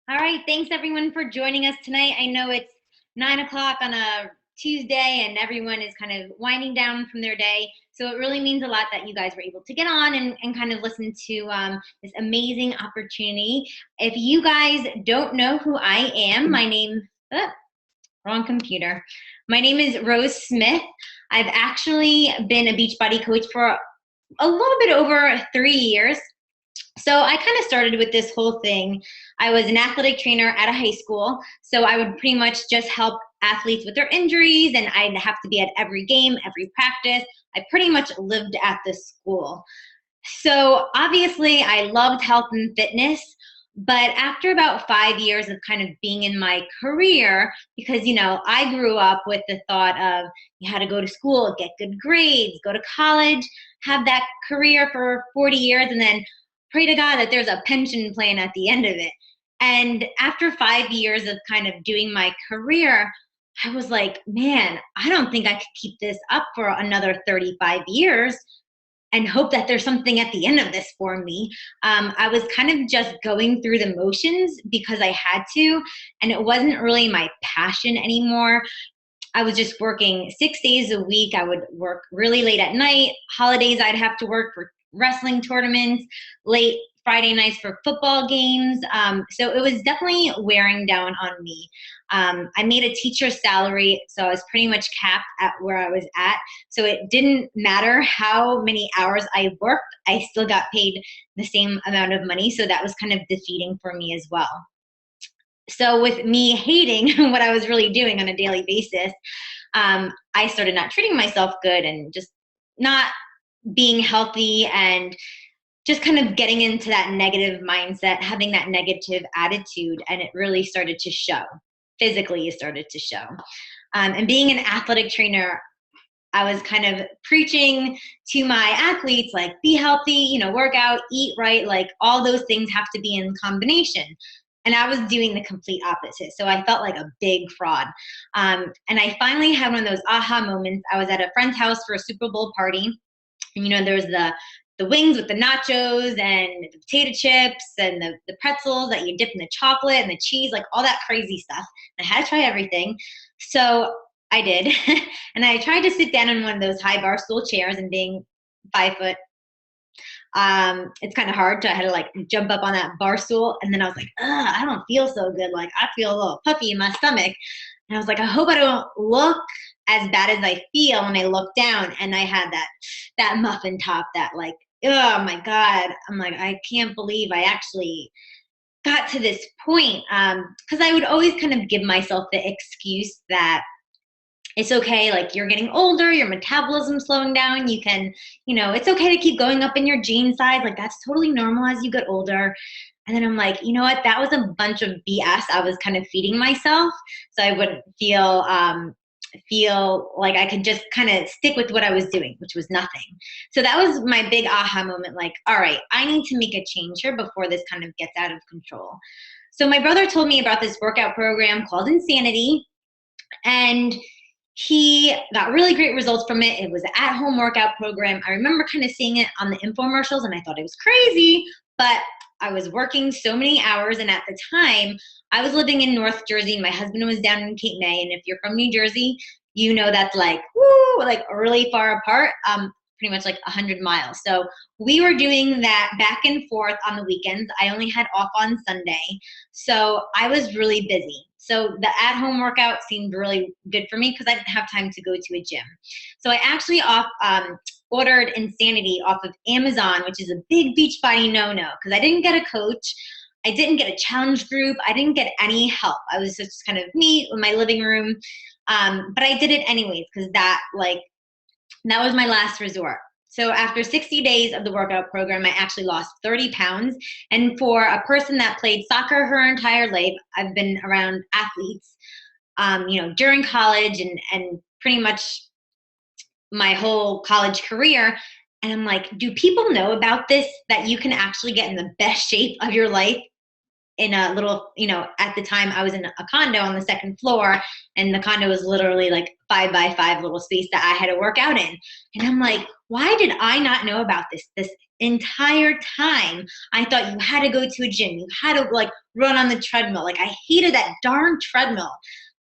All right. Thanks everyone for joining us tonight. I know it's 9 o'clock on a Tuesday and everyone is kind of winding down from their day. So it really means a lot that you guys were able to get on and kind of listen to this amazing opportunity. If you guys don't know who I am, wrong computer. My name is Rose Smith. I've actually been a Beachbody coach for a little bit over 3 years. So I kind of started with this whole thing. I was an athletic trainer at a high school, so I would pretty much just help athletes with their injuries, and I'd have to be at every game, every practice. I pretty much lived at the school. So obviously I loved health and fitness, but after about 5 years of kind of being in my career, because I grew up with the thought of you had to go to school, get good grades, go to college, have that career for 40 years, and then pray to God that there's a pension plan at the end of it. And after 5 years of kind of doing my career, I was like, man, I don't think I could keep this up for another 35 years and hope that there's something at the end of this for me. I was kind of just going through the motions because I had to, and it wasn't really my passion anymore. I was just working 6 days a week. I would work really late at night. Holidays, I'd have to work for wrestling tournaments, late Friday nights for football games. So it was definitely wearing down on me. I made a teacher's salary, so I was pretty much capped at where I was at. So it didn't matter how many hours I worked, I still got paid the same amount of money. So that was kind of defeating for me as well. So with me hating what I was really doing on a daily basis, I started not treating myself good and just not being healthy and just kind of getting into that negative mindset, having that negative attitude, and it really started to show. Physically, it started to show. And being an athletic trainer, I was kind of preaching to my athletes, like, be healthy, work out, eat right, like all those things have to be in combination. And I was doing the complete opposite. So I felt like a big fraud. And I finally had one of those aha moments. I was at a friend's house for a Super Bowl party. And there was the wings with the nachos and the potato chips and the pretzels that you dip in the chocolate and the cheese, like all that crazy stuff. I had to try everything. So I did. And I tried to sit down in one of those high bar stool chairs, and being 5 foot, it's kind of hard. So I had to like jump up on that bar stool. And then I was like, I don't feel so good. Like I feel a little puffy in my stomach. And I was like, I hope I don't look as bad as I feel when I look down. And I had that muffin top that, like, oh my God. I'm like, I can't believe I actually got to this point. Because I would always kind of give myself the excuse that it's okay, like you're getting older, your metabolism's slowing down, you can, it's okay to keep going up in your gene size, like that's totally normal as you get older. And then I'm like, you know what, that was a bunch of BS I was kind of feeding myself, so I wouldn't feel like I could just kind of stick with what I was doing, which was nothing. So that was my big aha moment, like, all right, I need to make a change here before this kind of gets out of control. So my brother told me about this workout program called Insanity, and he got really great results from it. It was an at-home workout program. I remember kind of seeing it on the infomercials, and I thought it was crazy, but I was working so many hours, and at the time, I was living in North Jersey. My husband was down in Cape May, and if you're from New Jersey, that's like, woo, like really far apart, pretty much like 100 miles. So we were doing that back and forth on the weekends. I only had off on Sunday, so I was really busy. So the at-home workout seemed really good for me because I didn't have time to go to a gym. So I actually ordered Insanity off of Amazon, which is a big Beachbody no-no, because I didn't get a coach. I didn't get a challenge group. I didn't get any help. I was just kind of me in my living room. But I did it anyways because that was my last resort. So after 60 days of the workout program, I actually lost 30 pounds. And for a person that played soccer her entire life, I've been around athletes, during college and pretty much my whole college career. And I'm like, do people know about this, that you can actually get in the best shape of your life in a little, at the time I was in a condo on the second floor, and the condo was literally like 5x5 little space that I had to work out in. And I'm like, why did I not know about this entire time? I thought you had to go to a gym. You had to like run on the treadmill. Like I hated that darn treadmill,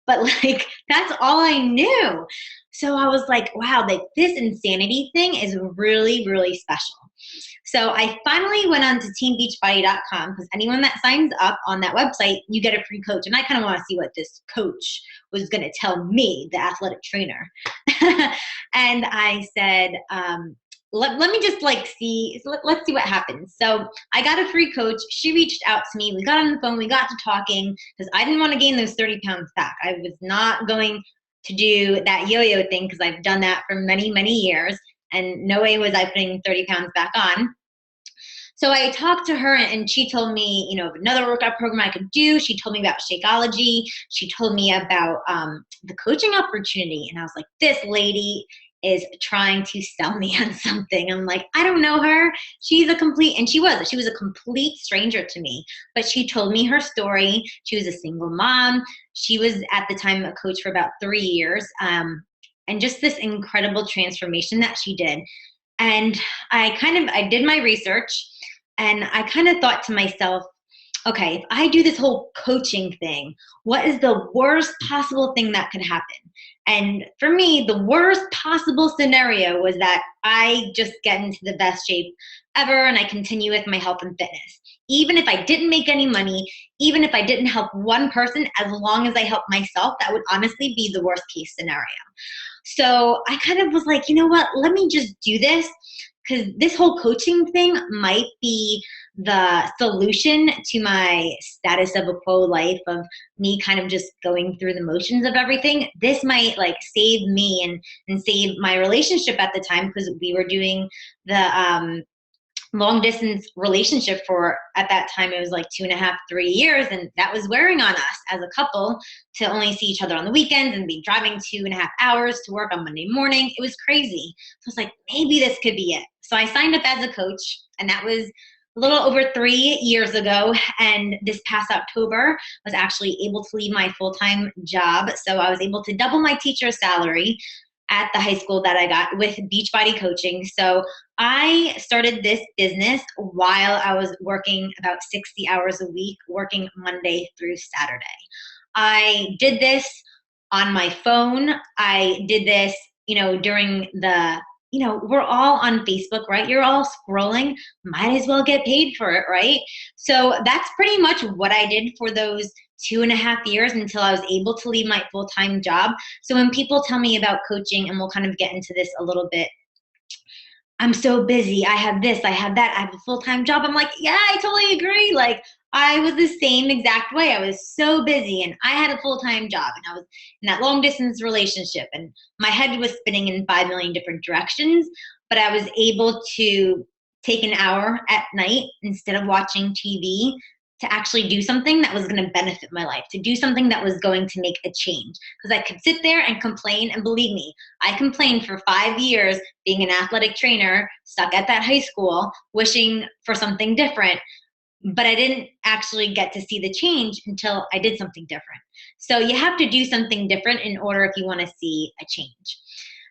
but like, that's all I knew. So I was like, wow, like this insanity thing is really, really special. So I finally went on to teambeachbody.com, because anyone that signs up on that website, you get a free coach. And I kind of want to see what this coach was going to tell me, the athletic trainer. And I said, let me just like see, let's see what happens. So I got a free coach. She reached out to me. We got on the phone. We got to talking, because I didn't want to gain those 30 pounds back. I was not going to do that yo-yo thing, because I've done that for many, many years. And no way was I putting 30 pounds back on. So I talked to her, and she told me, of another workout program I could do. She told me about Shakeology. She told me about the coaching opportunity. And I was like, this lady is trying to sell me on something. I'm like, I don't know her. She was a complete stranger to me, but she told me her story. She was a single mom. She was at the time a coach for about 3 years. And just this incredible transformation that she did. And I did my research, and I kind of thought to myself, okay, if I do this whole coaching thing, what is the worst possible thing that could happen? And for me, the worst possible scenario was that I just get into the best shape ever and I continue with my health and fitness. Even if I didn't make any money, even if I didn't help one person, as long as I helped myself, that would honestly be the worst case scenario. So I kind of was like, you know what, let me just do this, because this whole coaching thing might be the solution to my status of a quo life, of me kind of just going through the motions of everything. This might like save me and save my relationship at the time, because we were doing the long distance relationship for, at that time, it was like 2.5, 3 years. And that was wearing on us as a couple to only see each other on the weekends and be driving 2.5 hours to work on Monday morning. It was crazy. So I was like, maybe this could be it. So I signed up as a coach, and that was a little over 3 years ago. And this past October, I was actually able to leave my full-time job. So I was able to double my teacher's salary at the high school that I got with Beachbody coaching. So I started this business while I was working about 60 hours a week, working Monday through Saturday. I did this on my phone. I did this, during the, we're all on Facebook, right? You're all scrolling, might as well get paid for it, right? So that's pretty much what I did for those 2.5 years until I was able to leave my full-time job. So when people tell me about coaching, and we'll kind of get into this a little bit, I'm so busy, I have this, I have that, I have a full-time job. I'm like, yeah, I totally agree. Like I was the same exact way. I was so busy, and I had a full-time job, and I was in that long distance relationship, and my head was spinning in 5 million different directions, but I was able to take an hour at night instead of watching TV to actually do something that was going to benefit my life, to do something that was going to make a change. Because I could sit there and complain, and believe me, I complained for 5 years being an athletic trainer, stuck at that high school, wishing for something different, but I didn't actually get to see the change until I did something different. So you have to do something different in order if you want to see a change.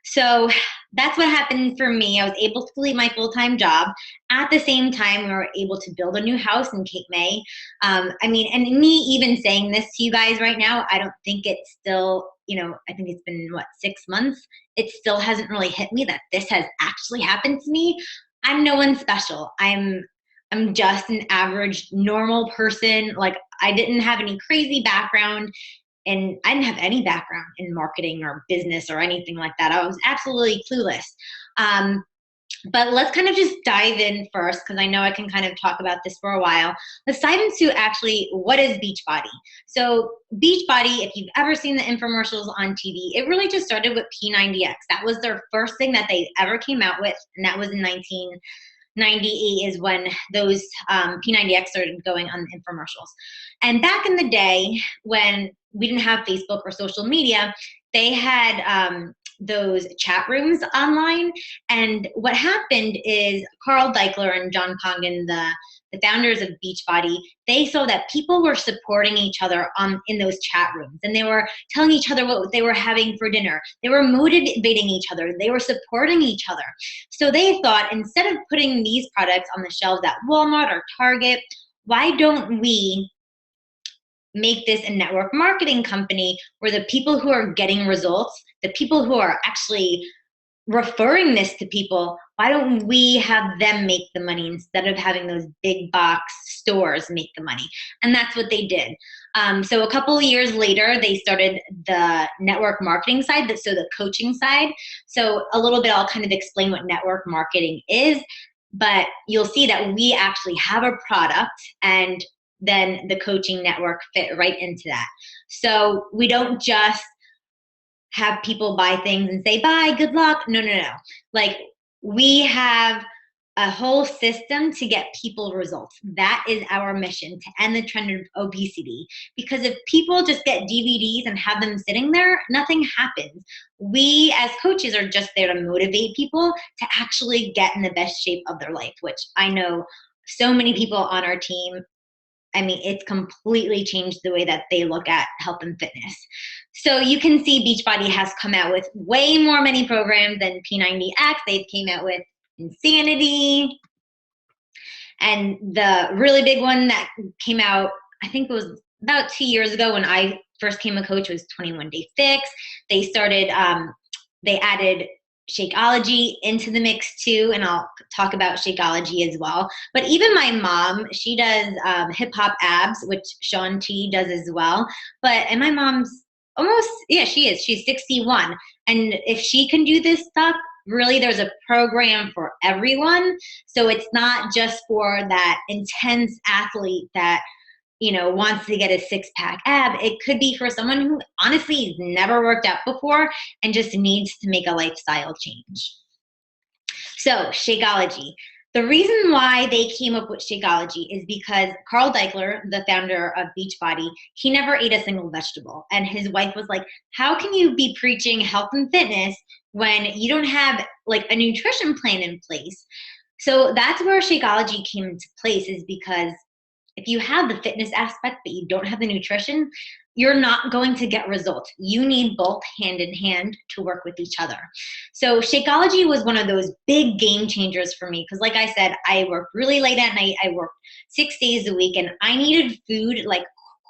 So that's what happened for me. I was able to leave my full-time job. At the same time, we were able to build a new house in Cape May. And me even saying this to you guys right now, I don't think it's still, I think it's been, 6 months? It still hasn't really hit me that this has actually happened to me. I'm no one special. I'm just an average, normal person. Like I didn't have any crazy background. And I didn't have any background in marketing or business or anything like that. I was absolutely clueless. But let's kind of just dive in first, because I know I can kind of talk about this for a while. Let's dive into actually, what is Beachbody? So Beachbody, if you've ever seen the infomercials on TV, it really just started with P90X. That was their first thing that they ever came out with, and that was in 1998 is when those P90X started going on the infomercials. And back in the day, when we didn't have Facebook or social media, they had those chat rooms online. And what happened is Carl Deichler and John Congdon, the founders of Beachbody, they saw that people were supporting each other in those chat rooms, and they were telling each other what they were having for dinner. They were motivating each other. They were supporting each other. So they thought, instead of putting these products on the shelves at Walmart or Target, why don't we make this a network marketing company where the people who are getting results, the people who are actually referring this to people, why don't we have them make the money instead of having those big box stores make the money? And that's what they did. So a couple of years later, they started the network marketing side, so the coaching side. So a little bit, I'll kind of explain what network marketing is, but you'll see that we actually have a product, and then the coaching network fit right into that. So we don't just have people buy things and say, bye, good luck. No. Like, we have a whole system to get people results. That is our mission, to end the trend of obesity. Because if people just get DVDs and have them sitting there, nothing happens. We as coaches are just there to motivate people to actually get in the best shape of their life, which I know so many people on our team, I mean, it's completely changed the way that they look at health and fitness. So you can see Beachbody has come out with way more many programs than P90X. They've came out with Insanity. And the really big one that came out, I think it was about 2 years ago when I first came a coach, was 21 Day Fix. They started, they added Shakeology into the mix too, and I'll talk about Shakeology as well. But even my mom, she does hip hop abs, which Shaun T does as well. And my mom's almost, yeah, she is. She's 61. And if she can do this stuff, really there's a program for everyone. So it's not just for that intense athlete that, you know, wants to get a six-pack ab. It could be for someone who honestly has never worked out before and just needs to make a lifestyle change. So Shakeology. The reason why they came up with Shakeology is because Carl Deichler, the founder of Beachbody, he never ate a single vegetable. And his wife was like, how can you be preaching health and fitness when you don't have like a nutrition plan in place? So that's where Shakeology came into place, is because if you have the fitness aspect but you don't have the nutrition, you're not going to get results. You need both hand in hand to work with each other. So Shakeology was one of those big game changers for me, because like I said, I work really late at night. I work 6 days a week, and I needed food like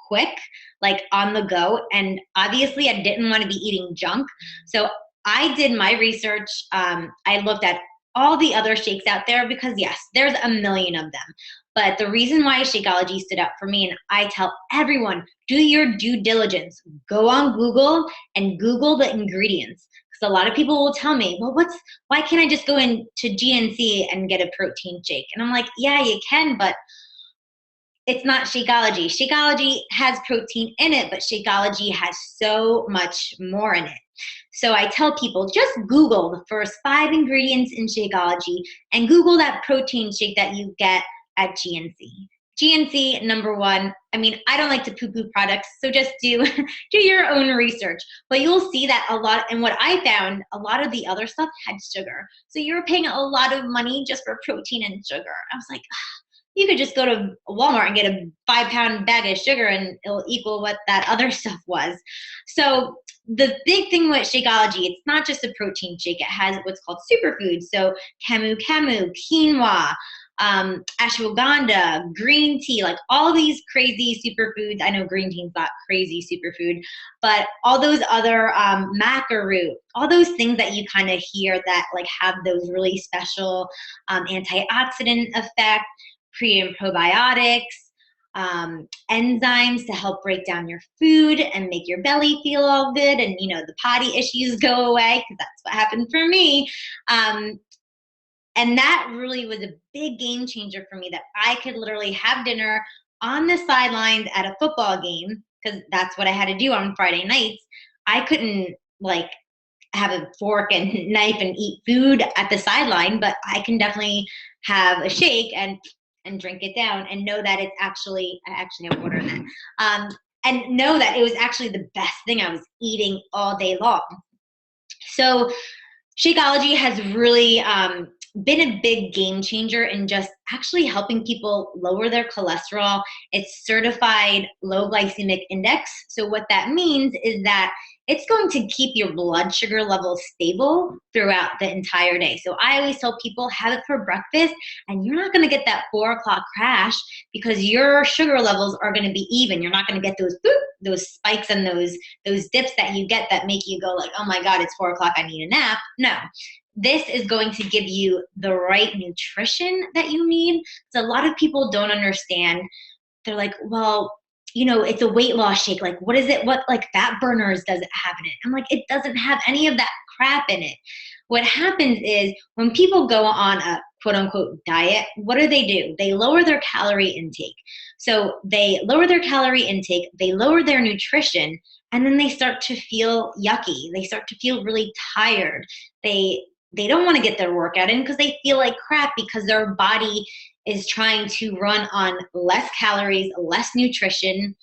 quick, like on the go. And obviously I didn't want to be eating junk. So I did my research. I looked at all the other shakes out there, because yes, there's a million of them. But the reason why Shakeology stood out for me, and I tell everyone, do your due diligence. Go on Google and Google the ingredients. Because a lot of people will tell me, well, why can't I just go into GNC and get a protein shake? And I'm like, yeah, you can, but it's not Shakeology. Shakeology has protein in it, but Shakeology has so much more in it. So I tell people, just Google the first 5 ingredients in Shakeology and Google that protein shake that you get at GNC. GNC, number one. I mean, I don't like to poo-poo products, so just do your own research. But you'll see that a lot, and what I found, a lot of the other stuff had sugar. So you're paying a lot of money just for protein and sugar. I was like, you could just go to Walmart and get a 5-pound bag of sugar and it'll equal what that other stuff was. So the big thing with Shakeology, it's not just a protein shake. It has what's called superfoods. So camu, quinoa, ashwagandha, green tea, like all these crazy superfoods. I know green tea is not crazy superfood, but all those other maca root, all those things that you kind of hear that like have those really special antioxidant effect, pre and probiotics, enzymes to help break down your food and make your belly feel all good, and you know, the potty issues go away, because that's what happened for me. And that really was a big game changer for me, that I could literally have dinner on the sidelines at a football game, because that's what I had to do on Friday nights. I couldn't like have a fork and knife and eat food at the sideline, but I can definitely have a shake and drink it down and know that it's actually, I actually have water in that, and know that it was actually the best thing I was eating all day long. So Shakeology has really been a big game changer in just actually helping people lower their cholesterol. It's certified low glycemic index. So what that means is that it's going to keep your blood sugar level stable throughout the entire day. So I always tell people, have it for breakfast, and you're not going to get that 4 o'clock crash because your sugar levels are going to be even. You're not going to get those boop, those spikes and those dips that you get that make you go like, oh my God, it's 4 o'clock, I need a nap. No. This is going to give you the right nutrition that you need. So a lot of people don't understand. They're like, well, it's a weight loss shake. Like, what is it? What like fat burners does it have in it? I'm like, it doesn't have any of that crap in it. What happens is when people go on a quote unquote diet, what do? They lower their calorie intake. So they lower their calorie intake, they lower their nutrition, and then they start to feel yucky. They start to feel really tired. They don't want to get their workout in because they feel like crap because their body is trying to run on less calories, less nutrition,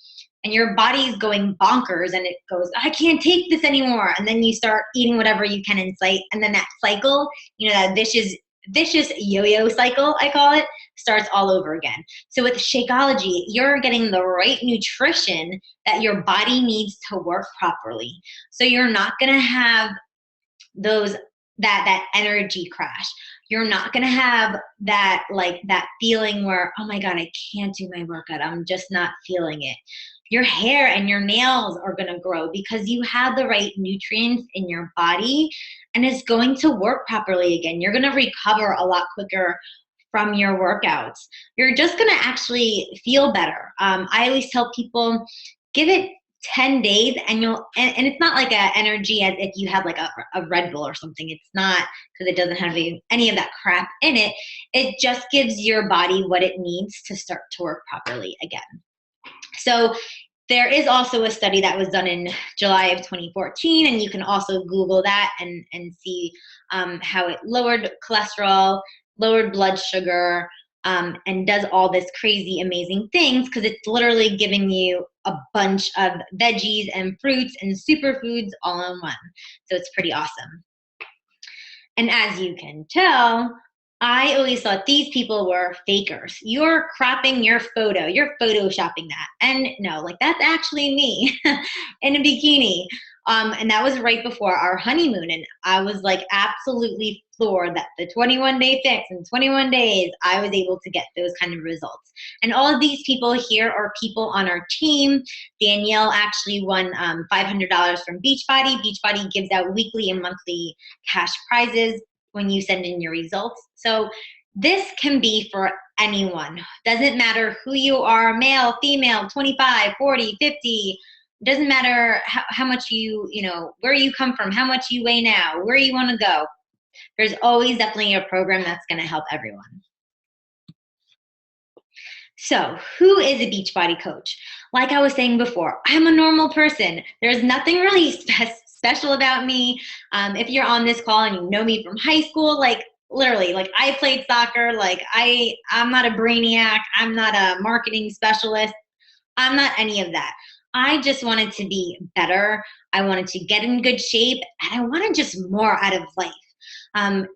and your body is going bonkers and it goes, I can't take this anymore. And then you start eating whatever you can in sight. And then that cycle, that vicious yo-yo cycle, I call it, starts all over again. So with Shakeology, you're getting the right nutrition that your body needs to work properly. So you're not going to have that energy crash. You're not going to have that feeling where, oh my God, I can't do my workout. I'm just not feeling it. Your hair and your nails are going to grow because you have the right nutrients in your body and it's going to work properly again. You're going to recover a lot quicker from your workouts. You're just going to actually feel better. I always tell people, give it 10 days and and it's not like an energy as if you have like a Red Bull or something. It's not, because it doesn't have any of that crap in it. It just gives your body what it needs to start to work properly again. So there is also a study that was done in July of 2014, and you can also Google that and see how it lowered cholesterol, lowered blood sugar, and does all this crazy, amazing things because it's literally giving you a bunch of veggies and fruits and superfoods all in one. So it's pretty awesome. And as you can tell, I always thought these people were fakers. You're cropping your photo. You're photoshopping that. And no, that's actually me in a bikini. And that was right before our honeymoon. And I was absolutely floored that the 21-day fix in 21 days, I was able to get those kind of results. And all of these people here are people on our team. Danielle actually won $500 from Beachbody. Beachbody gives out weekly and monthly cash prizes when you send in your results. So this can be for anyone. Doesn't matter who you are, male, female, 25, 40, 50. Doesn't matter how much where you come from, how much you weigh now, where you want to go. There's always definitely a program that's going to help everyone. So who is a Beachbody coach? Like I was saying before, I'm a normal person. There's nothing really special about me. If you're on this call and you know me from high school, literally, I played soccer. I'm not a brainiac. I'm not a marketing specialist. I'm not any of that. I just wanted to be better. I wanted to get in good shape, and I wanted just more out of life.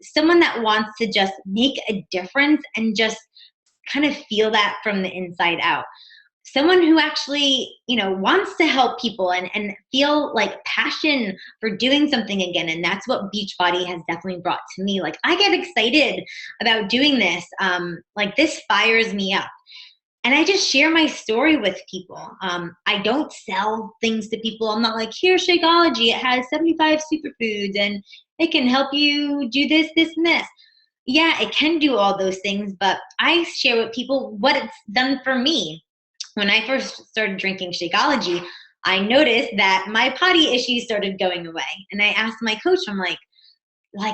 Someone that wants to just make a difference and just kind of feel that from the inside out. Someone who actually, wants to help people and feel passion for doing something again. And that's what Beachbody has definitely brought to me. I get excited about doing this. This fires me up. And I just share my story with people. I don't sell things to people. I'm not like, here's Shakeology. It has 75 superfoods and it can help you do this, this, and this. Yeah, it can do all those things, but I share with people what it's done for me. When I first started drinking Shakeology, I noticed that my potty issues started going away. And I asked my coach, I'm like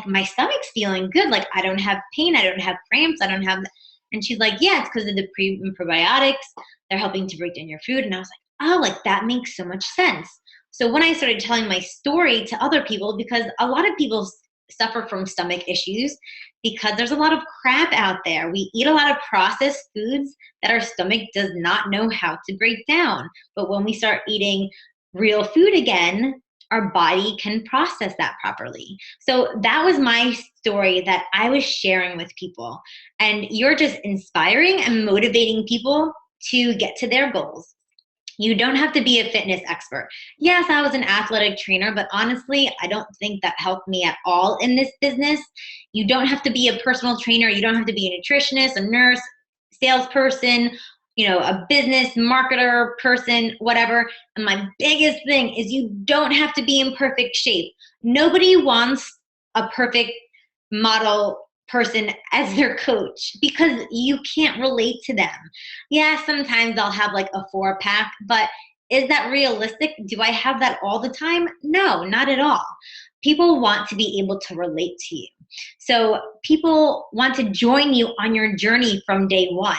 my stomach's feeling good. I don't have pain. I don't have cramps. I don't have... And she's like, yeah, it's because of the pre and probiotics. They're helping to break down your food. And I was like, oh, that makes so much sense. So when I started telling my story to other people, because a lot of people suffer from stomach issues because there's a lot of crap out there. We eat a lot of processed foods that our stomach does not know how to break down. But when we start eating real food again, our body can process that properly. So that was my story that I was sharing with people. And you're just inspiring and motivating people to get to their goals. You don't have to be a fitness expert. Yes, I was an athletic trainer, but honestly, I don't think that helped me at all in this business. You don't have to be a personal trainer. You don't have to be a nutritionist, a nurse, salesperson, a business marketer person, whatever. And my biggest thing is you don't have to be in perfect shape. Nobody wants a perfect model person as their coach because you can't relate to them. Yeah, sometimes I'll have like a 4-pack, but is that realistic? Do I have that all the time? No, not at all. People want to be able to relate to you. So people want to join you on your journey from day one.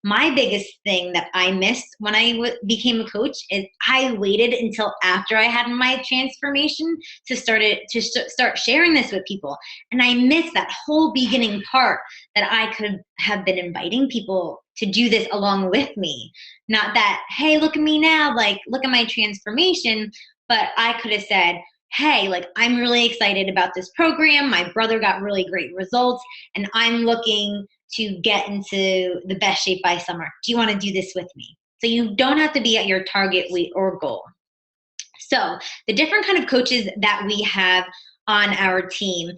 My biggest thing that I missed when I became a coach is I waited until after I had my transformation to start sharing this with people. And I missed that whole beginning part that I could have been inviting people to do this along with me. Not that, hey, look at me now, like, look at my transformation. But I could have said, hey, like, I'm really excited about this program. My brother got really great results, and I'm looking to get into the best shape by summer. Do you want to do this with me? So you don't have to be at your target weight or goal. So the different kind of coaches that we have on our team,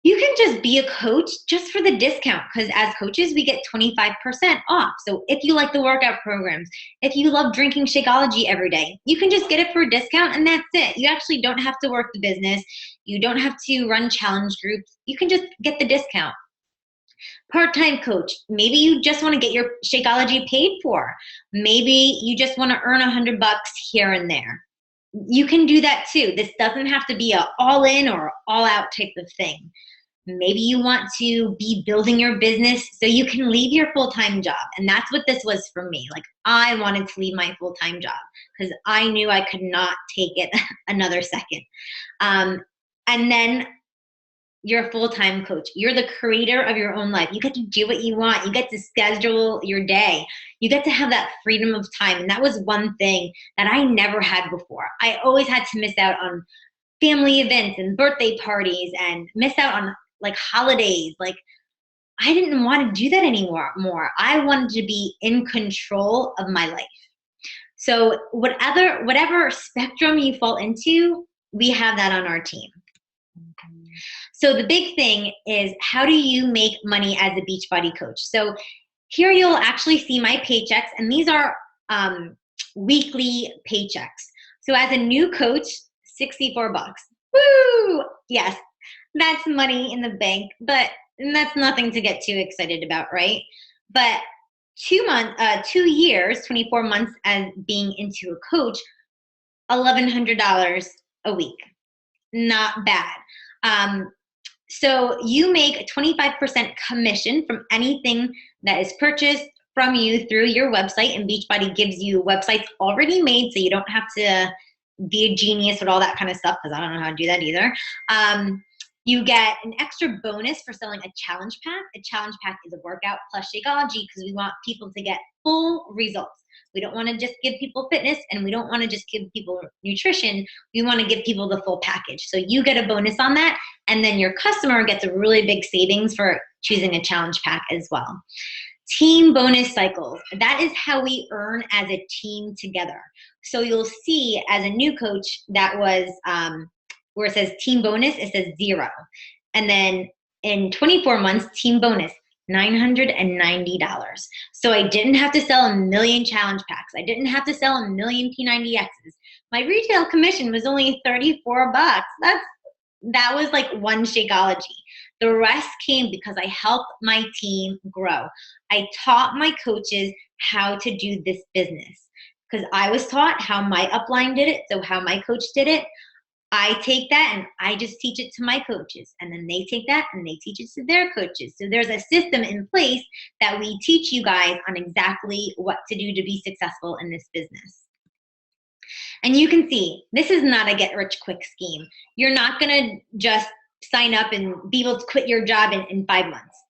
you can just be a coach just for the discount, because as coaches, we get 25% off. So if you like the workout programs, if you love drinking Shakeology every day, you can just get it for a discount and that's it. You actually don't have to work the business. You don't have to run challenge groups. You can just get the discount. Part-time coach, maybe you just want to get your Shakeology paid for. Maybe you just want to earn $100 here and there. You can do that too. This doesn't have to be an all-in or all-out type of thing. Maybe you want to be building your business so you can leave your full-time job. And that's what this was for me. Like, I wanted to leave my full-time job because I knew I could not take it another second. And then you're a full-time coach. You're the creator of your own life. You get to do what you want. You get to schedule your day. You get to have that freedom of time. And that was one thing that I never had before. I always had to miss out on family events and birthday parties and miss out on like holidays. Like, I didn't want to do that anymore. I wanted to be in control of my life. So whatever spectrum you fall into, we have that on our team. So the big thing is, how do you make money as a Beachbody coach? So here you'll actually see my paychecks, and these are weekly paychecks. So as a new coach, $64. Woo! Yes, that's money in the bank, but that's nothing to get too excited about, right? But 2 years, 24 months as being into a coach, $1,100 a week. Not bad. So you make 25% commission from anything that is purchased from you through your website, and Beachbody gives you websites already made, so you don't have to be a genius with all that kind of stuff, because I don't know how to do that either. You get an extra bonus for selling a challenge pack. A challenge pack is a workout plus Shakeology, because we want people to get full results. We don't want to just give people fitness, and we don't want to just give people nutrition. We want to give people the full package. So you get a bonus on that, and then your customer gets a really big savings for choosing a challenge pack as well. Team bonus cycles. That is how we earn as a team together. So you'll see as a new coach, that was where it says team bonus, it says 0. And then in 24 months, team bonus, $990. So I didn't have to sell a million challenge packs. I didn't have to sell a million P90Xs. My retail commission was only $34. That was like one Shakeology. The rest came because I helped my team grow. I taught my coaches how to do this business, because I was taught how my upline did it, so how my coach did it. I take that and I just teach it to my coaches, and then they take that and they teach it to their coaches. So there's a system in place that we teach you guys on exactly what to do to be successful in this business. And you can see, this is not a get-rich-quick scheme. You're not going to just sign up and be able to quit your job in 5 months.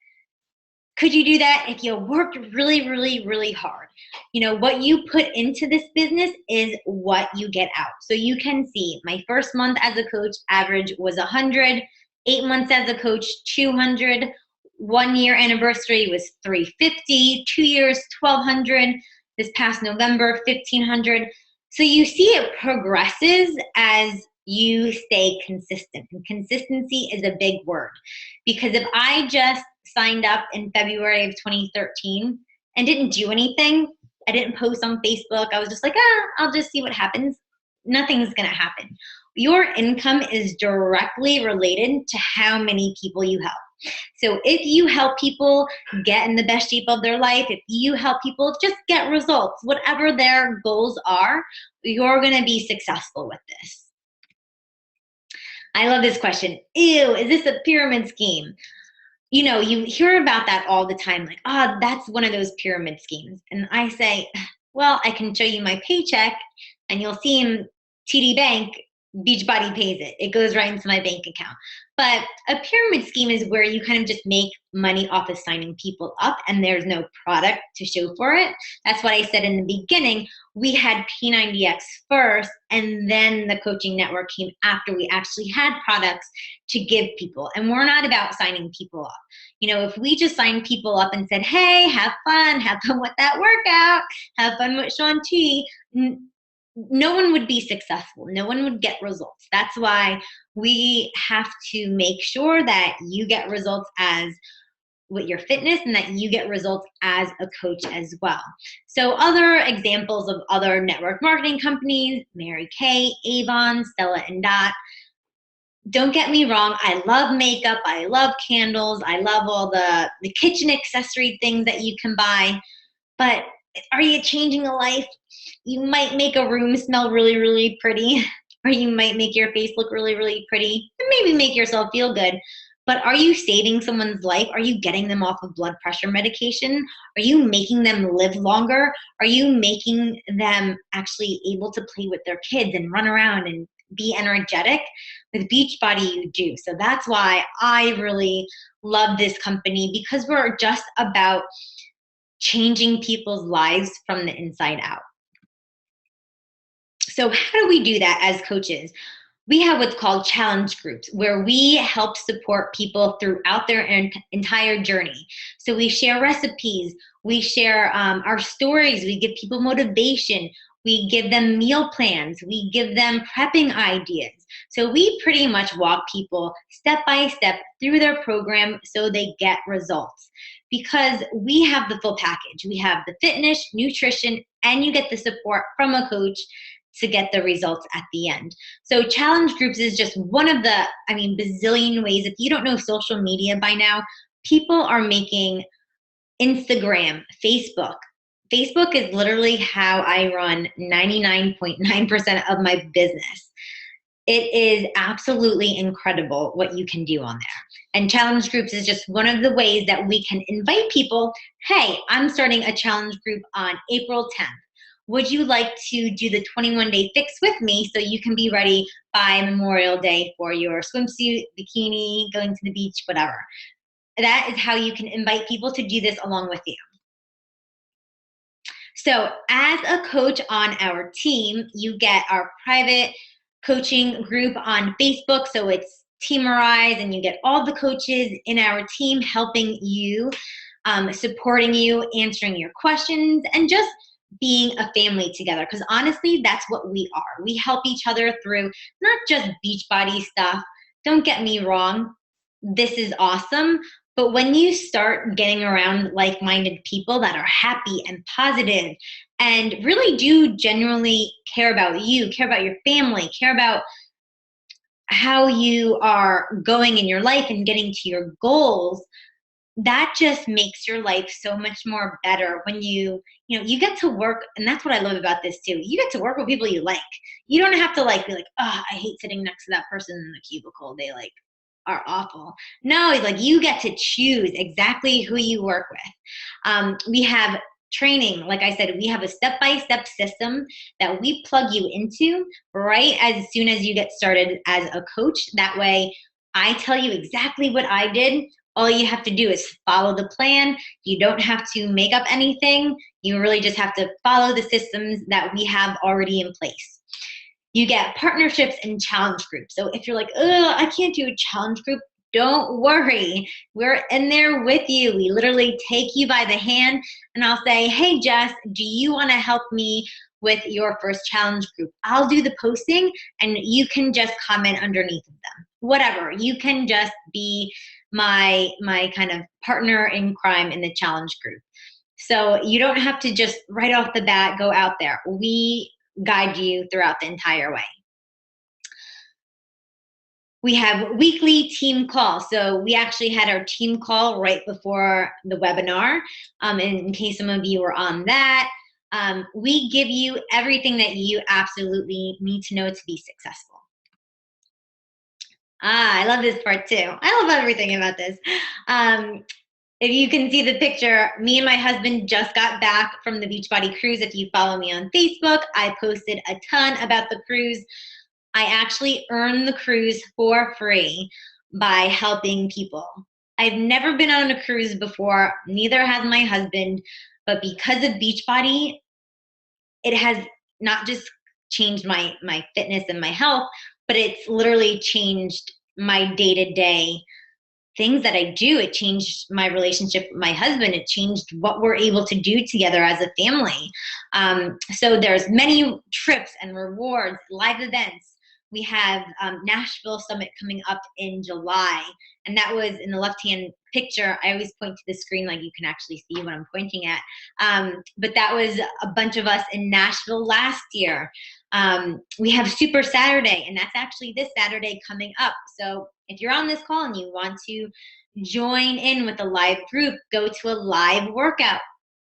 Could you do that if you worked really, really, really hard? You know, what you put into this business is what you get out. So you can see my first month as a coach average was 100, 8 months as a coach, 200, 1 year anniversary was 350, 2 years, 1200, this past November, 1500. So you see it progresses as you stay consistent. And consistency is a big word, because if I just signed up in February of 2013 and didn't do anything, I didn't post on Facebook, I was just like, I'll just see what happens, nothing's gonna happen. Your income is directly related to how many people you help. So if you help people get in the best shape of their life, if you help people just get results, whatever their goals are, you're gonna be successful with this. I love this question. Ew, is this a pyramid scheme? You know, you hear about that all the time, like, that's one of those pyramid schemes. And I say, well, I can show you my paycheck and you'll see in TD Bank, Beachbody pays it. It goes right into my bank account. But a pyramid scheme is where you kind of just make money off of signing people up and there's no product to show for it. That's what I said in the beginning. We had P90X first, and then the coaching network came after we actually had products to give people. And we're not about signing people up. You know, if we just signed people up and said, hey, have fun with that workout, have fun with Shaun T, no one would be successful. No one would get results. That's why we have to make sure that you get results as with your fitness and that you get results as a coach as well. So other examples of other network marketing companies, Mary Kay, Avon, Stella and Dot. Don't get me wrong, I love makeup, I love candles, I love all the kitchen accessory things that you can buy, but are you changing a life? You might make a room smell really, really pretty, or you might make your face look really, really pretty, and maybe make yourself feel good. But are you saving someone's life? Are you getting them off of blood pressure medication? Are you making them live longer? Are you making them actually able to play with their kids and run around and be energetic? With Beachbody, you do. So that's why I really love this company, because we're just about changing people's lives from the inside out. So how do we do that as coaches? We have what's called challenge groups, where we help support people throughout their entire journey. So we share recipes, we share our stories, we give people motivation, we give them meal plans, we give them prepping ideas. So we pretty much walk people step by step through their program so they get results. Because we have the full package. We have the fitness, nutrition, and you get the support from a coach to get the results at the end. So challenge groups is just one of the, bazillion ways. If you don't know social media by now, people are making Instagram, Facebook. Facebook is literally how I run 99.9% of my business. It is absolutely incredible what you can do on there. And challenge groups is just one of the ways that we can invite people. Hey, I'm starting a challenge group on April 10th. Would you like to do the 21-day fix with me so you can be ready by Memorial Day for your swimsuit, bikini, going to the beach, whatever? That is how you can invite people to do this along with you. So as a coach on our team, you get our private coaching group on Facebook. So it's Team Erised, and you get all the coaches in our team helping you, supporting you, answering your questions, and just being a family together. Because honestly, that's what we are. We help each other through not just Beachbody stuff. Don't get me wrong. This is awesome. But when you start getting around like-minded people that are happy and positive and really do genuinely care about you, care about your family, care about how you are going in your life and getting to your goals, that just makes your life so much more better when you get to work. And that's what I love about this too. You get to work with people you like. You don't have to be like, I hate sitting next to that person in the cubicle. They are awful. No, you get to choose exactly who you work with. We have training. Like I said, we have a step-by-step system that we plug you into right as soon as you get started as a coach. That way I tell you exactly what I did, All you have to do is follow the plan. You don't have to make up anything. You really just have to follow the systems that we have already in place. You get partnerships and challenge groups. So if you're like, oh, I can't do a challenge group, don't worry. We're in there with you. We literally take you by the hand and I'll say, hey, Jess, do you want to help me with your first challenge group? I'll do the posting and you can just comment underneath of them. Whatever. You can just be my kind of partner in crime in the challenge group. So you don't have to just right off the bat go out there. We guide you throughout the entire way. We have weekly team calls. So we actually had our team call right before the webinar. In case some of you were on that, we give you everything that you absolutely need to know to be successful. I love this part too. I love everything about this. If you can see the picture, me and my husband just got back from the Beachbody cruise. If you follow me on Facebook, I posted a ton about the cruise. I actually earned the cruise for free by helping people. I've never been on a cruise before, neither has my husband, but because of Beachbody, it has not just changed my fitness and my health, but it's literally changed my day-to-day things that I do. It changed my relationship with my husband. It changed what we're able to do together as a family. So there's many trips and rewards, live events. We have Nashville Summit coming up in July. And that was in the left-hand picture. I always point to the screen like you can actually see what I'm pointing at. But that was a bunch of us in Nashville last year. We have Super Saturday, and that's actually this Saturday coming up. So if you're on this call and you want to join in with a live group, go to a live workout.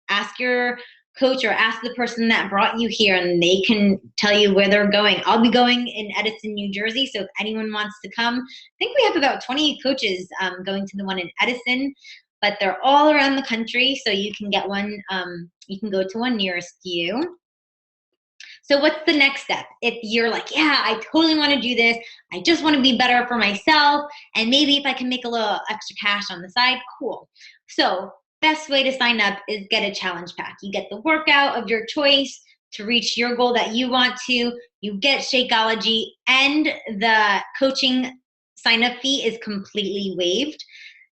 Ask your coach or ask the person that brought you here and they can tell you where they're going. I'll be going in Edison, New Jersey. So if anyone wants to come, I think we have about 28 coaches going to the one in Edison, but they're all around the country. So you can get one, you can go to one nearest you. So what's the next step? If you're like, yeah, I totally want to do this. I just want to be better for myself. And maybe if I can make a little extra cash on the side, cool. So best way to sign up is get a challenge pack. You get the workout of your choice to reach your goal that you want to. You get Shakeology, and the coaching sign-up fee is completely waived.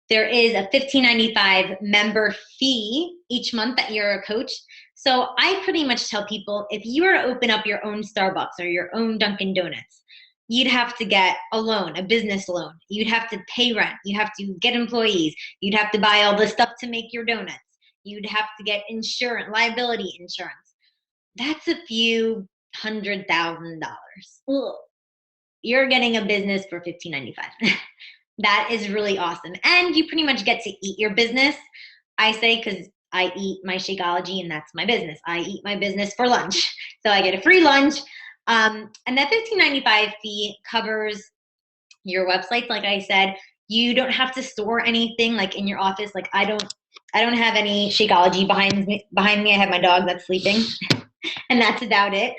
There is a $15.95 member fee each month that you're a coach. So I pretty much tell people, if you were to open up your own Starbucks or your own Dunkin' Donuts, you'd have to get a loan, a business loan. You'd have to pay rent. You have to get employees. You'd have to buy all the stuff to make your donuts. You'd have to get insurance, liability insurance. That's a few $100,000. You're getting a business for $15.95. That is really awesome. And you pretty much get to eat your business. I say, because I eat my Shakeology and that's my business. I eat my business for lunch. So I get a free lunch. And that $15.95 fee covers your website. Like I said, you don't have to store anything like in your office. Like I don't have any Shakeology behind me. I have my dog that's sleeping and that's about it.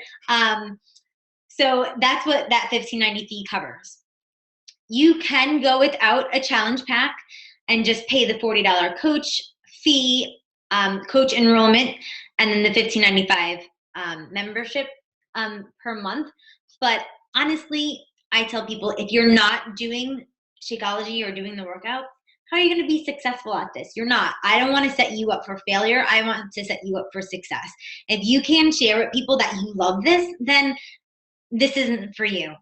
So that's what that $15.90 fee covers. You can go without a challenge pack and just pay the $40 coach fee, coach enrollment, and then the $15.95 membership per month. But honestly, I tell people, if you're not doing Shakeology or doing the workout, how are you going to be successful at this? You're not. I don't want to set you up for failure. I want to set you up for success. If you can share with people that you love this, then this isn't for you.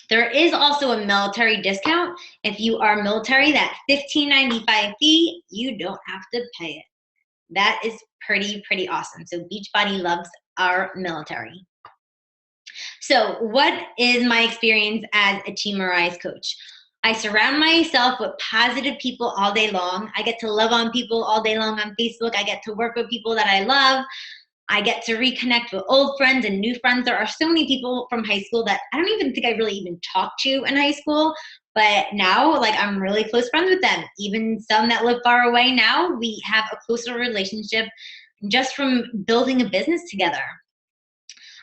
There is also a military discount. If you are military, that $15.95 fee, you don't have to pay it. That is pretty awesome. So Beachbody loves our military. So what is my experience as a Team Erised coach? I surround myself with positive people all day long. I get to love on people all day long on Facebook. I get to work with people that I love. I get to reconnect with old friends and new friends. There are so many people from high school that I don't even think I really even talked to in high school. But now, like, I'm really close friends with them. Even some that live far away now, we have a closer relationship just from building a business together.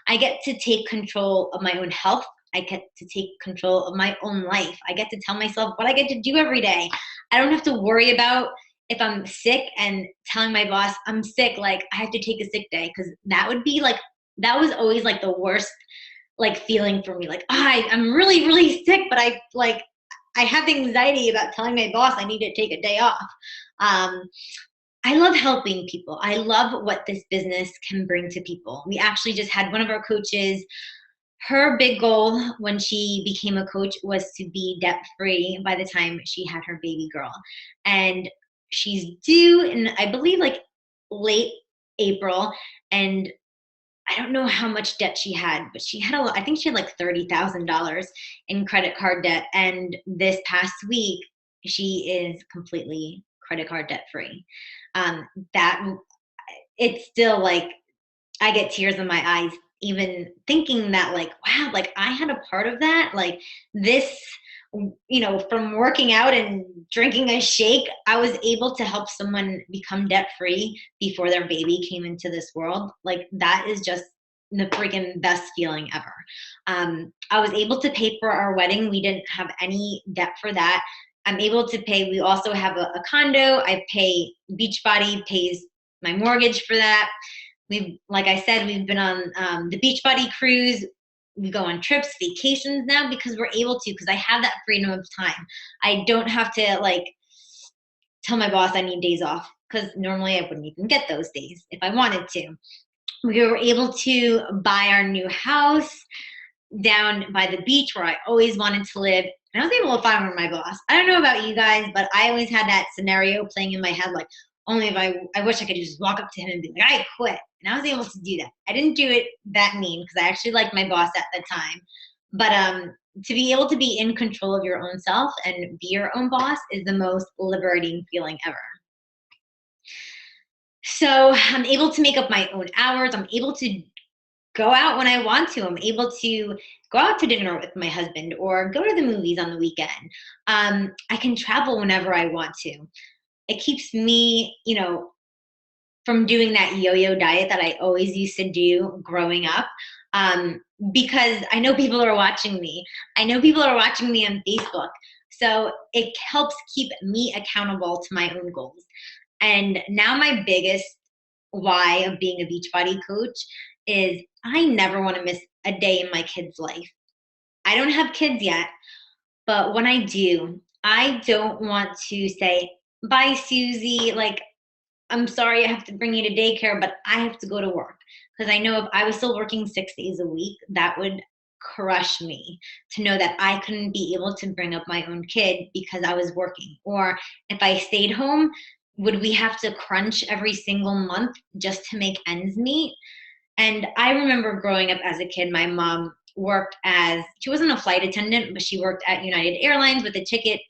I get to take control of my own health I get to take control of my own life. I get to tell myself what I get to do every day. I don't have to worry about if I'm sick and telling my boss I'm sick, like I have to take a sick day, because that would be like, that was always like the worst like feeling for me. Like, I'm really, really sick, but I have anxiety about telling my boss I need to take a day off. I love helping people. I love what this business can bring to people. We actually just had one of our coaches, her big goal when she became a coach was to be debt free by the time she had her baby girl. And she's due in, I believe, like late April. And I don't know how much debt she had, but she had a lot. I think she had like $30,000 in credit card debt. And this past week, she is completely credit card debt free. That it's still like, I get tears in my eyes even thinking that, like, wow, like I had a part of that. Like this, from working out and drinking a shake, I was able to help someone become debt free before their baby came into this world. Like that is just the freaking best feeling ever. I was able to pay for our wedding. We didn't have any debt for that. I'm able to pay. We also have a condo. I pay, Beachbody pays my mortgage for that. Like I said, we've been on the Beachbody cruise. We go on trips, vacations now because we're able to, because I have that freedom of time. I don't have to like tell my boss I need days off, because normally I wouldn't even get those days if I wanted to. We were able to buy our new house down by the beach where I always wanted to live. And I was able to find my boss. I don't know about you guys, but I always had that scenario playing in my head, like, only if I wish I could just walk up to him and be like, I quit. And I was able to do that. I didn't do it that mean, because I actually liked my boss at the time. But to be able to be in control of your own self and be your own boss is the most liberating feeling ever. So I'm able to make up my own hours. I'm able to go out when I want to. I'm able to go out to dinner with my husband or go to the movies on the weekend. I can travel whenever I want to. It keeps me, from doing that yo-yo diet that I always used to do growing up. Because I know people are watching me. I know people are watching me on Facebook. So it helps keep me accountable to my own goals. And now my biggest why of being a Beachbody coach is I never want to miss a day in my kid's life. I don't have kids yet, but when I do, I don't want to say, bye, Susie. Like, I'm sorry I have to bring you to daycare, but I have to go to work. Because I know if I was still working 6 days a week, that would crush me to know that I couldn't be able to bring up my own kid because I was working. Or if I stayed home, would we have to crunch every single month just to make ends meet? And I remember growing up as a kid, my mom worked she wasn't a flight attendant, but she worked at United Airlines with a ticket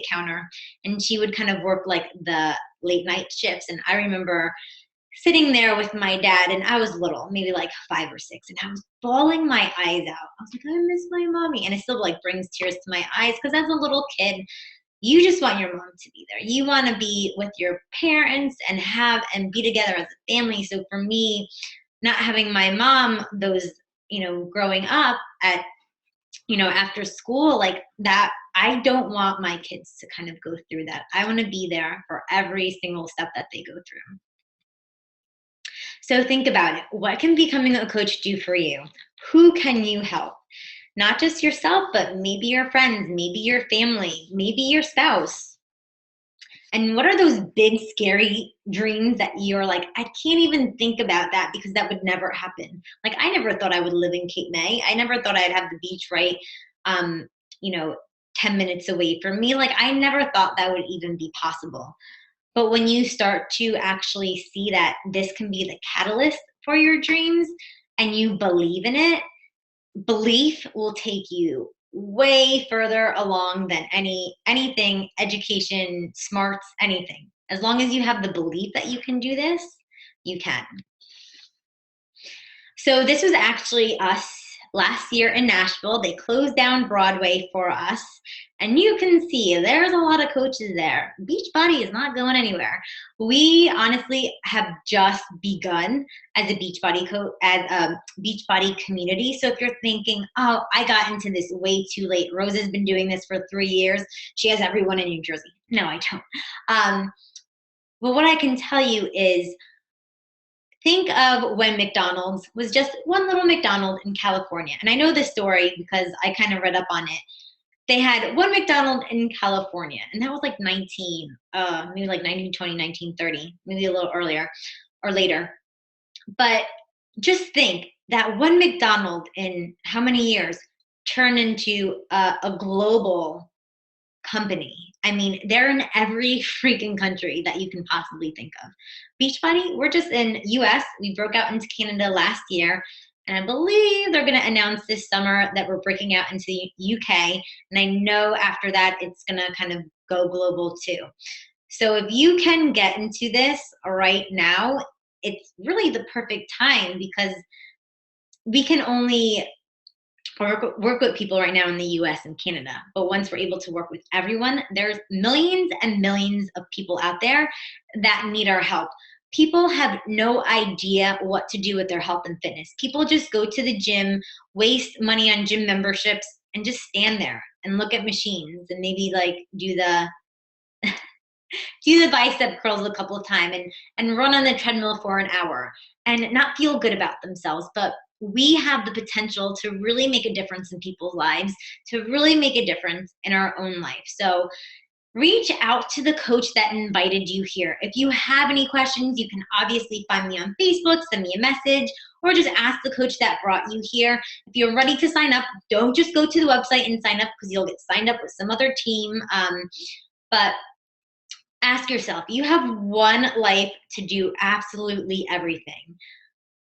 counter. And she would kind of work like the late night shifts. And I remember sitting there with my dad, and I was little, maybe like 5 or 6, and I was bawling my eyes out. I was like, I miss my mommy. And it still like brings tears to my eyes, because as a little kid, you just want your mom to be there. You want to be with your parents and be together as a family. So for me, not having my mom growing up at, after school like that, I don't want my kids to kind of go through that. I want to be there for every single step that they go through. So think about it. What can becoming a coach do for you? Who can you help? Not just yourself, but maybe your friends, maybe your family, maybe your spouse. And what are those big, scary dreams that you're like, I can't even think about that because that would never happen. Like, I never thought I would live in Cape May. I never thought I'd have the beach right, 10 minutes away from me. Like, I never thought that would even be possible. But when you start to actually see that this can be the catalyst for your dreams and you believe in it, belief will take you way further along than anything, education, smarts, anything. As long as you have the belief that you can do this, you can. So this was actually us last year in Nashville. They closed down Broadway for us. And you can see there's a lot of coaches there. Beachbody is not going anywhere. We honestly have just begun as a Beachbody as a Beachbody community. So if you're thinking, oh, I got into this way too late. Rose has been doing this for 3 years. She has everyone in New Jersey. No, I don't. But what I can tell you is, think of when McDonald's was just one little McDonald's in California. And I know this story because I kind of read up on it. They had one McDonald's in California, and that was like maybe like 1920, 1930, maybe a little earlier or later. But just think that one McDonald's in how many years turned into a global company. I mean, they're in every freaking country that you can possibly think of. Beachbody, we're just in US. We broke out into Canada last year. And I believe they're going to announce this summer that we're breaking out into the UK. And I know after that, it's going to kind of go global too. So if you can get into this right now, it's really the perfect time, because we can only work with people right now in the US and Canada. But once we're able to work with everyone, there's millions and millions of people out there that need our help. People have no idea what to do with their health and fitness. People just go to the gym, waste money on gym memberships, and just stand there and look at machines and maybe like do the bicep curls a couple of times and run on the treadmill for an hour and not feel good about themselves. But we have the potential to really make a difference in people's lives, to really make a difference in our own life. So reach out to the coach that invited you here. If you have any questions, you can obviously find me on Facebook, send me a message, or just ask the coach that brought you here. If you're ready to sign up, don't just go to the website and sign up, because you'll get signed up with some other team. But ask yourself, you have one life to do absolutely everything.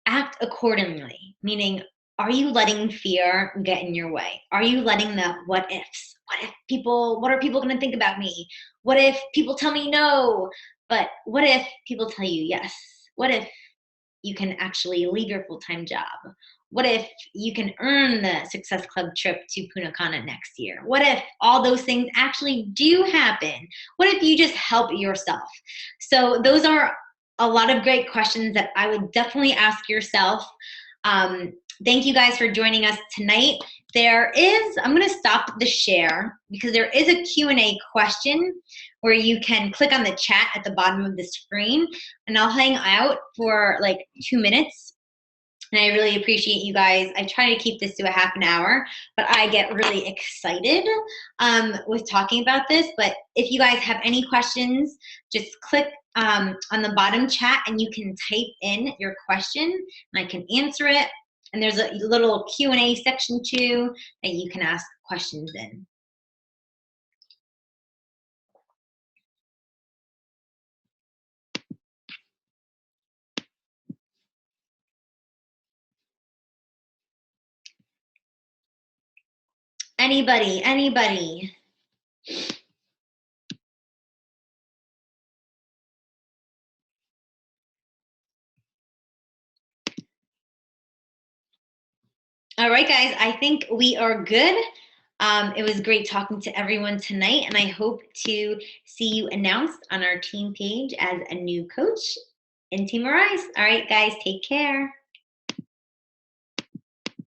Act accordingly, meaning, are you letting fear get in your way? Are you letting the what ifs? What are people going to think about me? What if people tell me no? But what if people tell you yes? What if you can actually leave your full-time job? What if you can earn the Success Club trip to Punta Cana next year? What if all those things actually do happen? What if you just help yourself? So those are a lot of great questions that I would definitely ask yourself. Thank you guys for joining us tonight. I'm going to stop the share because there is a Q&A question where you can click on the chat at the bottom of the screen, and I'll hang out for like 2 minutes. And I really appreciate you guys. I try to keep this to a half an hour, but I get really excited with talking about this. But if you guys have any questions, just click on the bottom chat and you can type in your question and I can answer it. And there's a little Q&A section too that you can ask questions in. Anybody? All right, guys, I think we are good. It was great talking to everyone tonight, and I hope to see you announced on our team page as a new coach in Team Erised. All right, guys, take care.